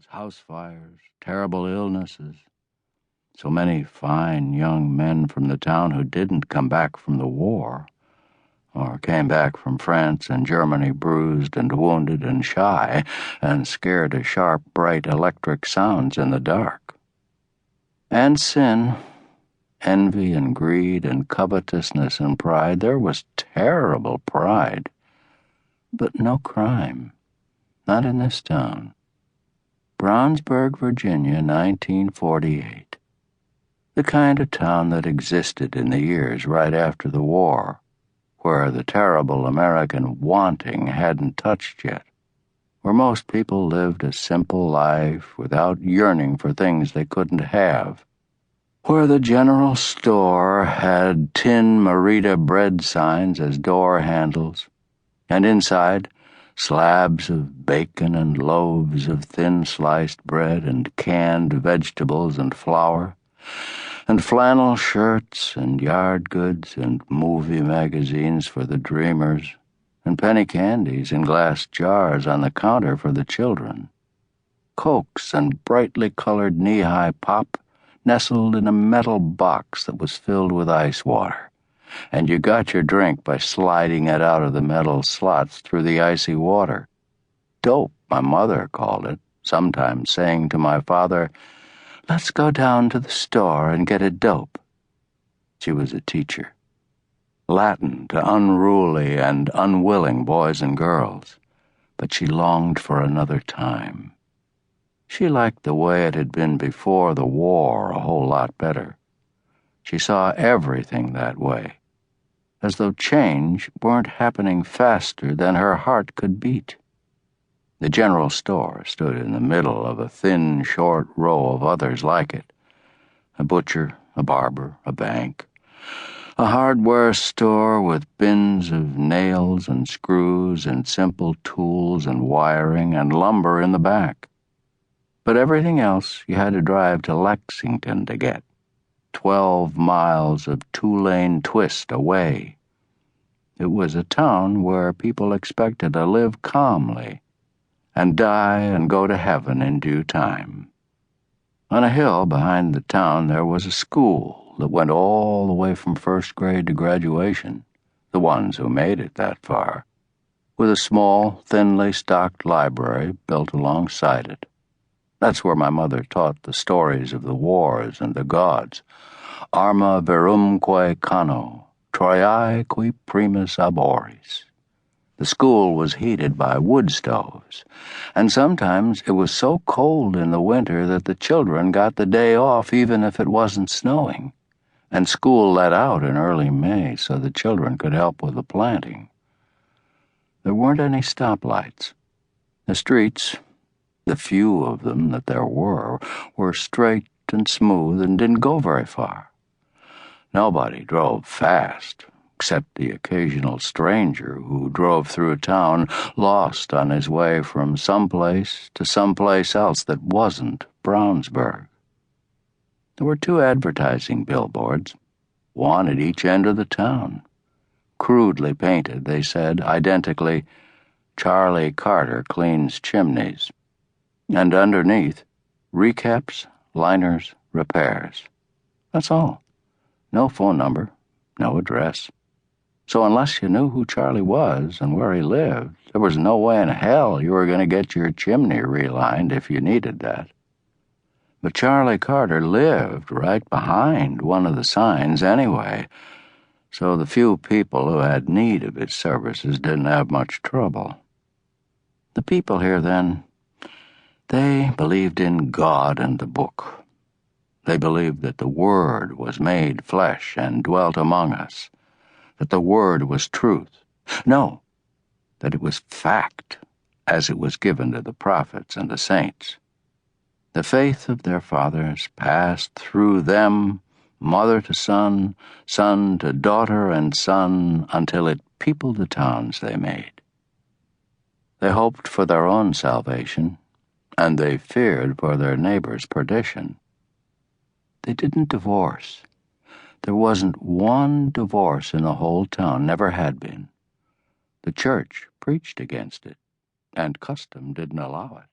house fires, terrible illnesses. So many fine young men from the town who didn't come back from the war, or came back from France and Germany bruised and wounded and shy and scared of sharp, bright electric sounds in the dark. And sin, envy and greed and covetousness and pride. There was terrible pride, but no crime, not in this town. Brownsburg, Virginia, 1948. The kind of town that existed in the years right after the war, where the terrible American wanting hadn't touched yet, where most people lived a simple life without yearning for things they couldn't have, where the general store had tin Merita bread signs as door handles, and inside slabs of bacon and loaves of thin-sliced bread and canned vegetables and flour, and flannel shirts and yard goods and movie magazines for the dreamers, and penny candies in glass jars on the counter for the children. Cokes and brightly colored knee-high pop nestled in a metal box that was filled with ice water, and you got your drink by sliding it out of the metal slots through the icy water. Dope, my mother called it, sometimes saying to my father, "Let's go down to the store and get a dope." She was a teacher. Latin to unruly and unwilling boys and girls, but she longed for another time. She liked the way it had been before the war a whole lot better. She saw everything that way, as though change weren't happening faster than her heart could beat. The general store stood in the middle of a thin, short row of others like it. A butcher, a barber, a bank, a hardware store with bins of nails and screws and simple tools and wiring and lumber in the back. But everything else you had to drive to Lexington to get, 12 miles of two-lane twist away. It was a town where people expected to live calmly and die and go to heaven in due time. On a hill behind the town there was a school that went all the way from first grade to graduation, the ones who made it that far, with a small, thinly stocked library built alongside it. That's where my mother taught the stories of the wars and the gods. Arma virumque cano, Troiae qui primus aboris. The school was heated by wood stoves, and sometimes it was so cold in the winter that the children got the day off even if it wasn't snowing, and school let out in early May so the children could help with the planting. There weren't any stoplights. The streets, the few of them that there were straight and smooth and didn't go very far. Nobody drove fast, except the occasional stranger who drove through town lost on his way from someplace to someplace else that wasn't Brownsburg. There were 2 advertising billboards, one at each end of the town. Crudely painted, they said, identically, "Charlie Carter cleans chimneys." And underneath, recaps, liners, repairs. That's all. No phone number, no address. So unless you knew who Charlie was and where he lived, there was no way in hell you were going to get your chimney relined if you needed that. But Charlie Carter lived right behind one of the signs anyway, so the few people who had need of his services didn't have much trouble. The people here then, they believed in God and the book. They believed that the Word was made flesh and dwelt among us, that the Word was truth. No, that it was fact, as it was given to the prophets and the saints. The faith of their fathers passed through them, mother to son, son to daughter and son, until it peopled the towns they made. They hoped for their own salvation, and they feared for their neighbor's perdition. They didn't divorce. There wasn't one divorce in the whole town, never had been. The church preached against it, and custom didn't allow it.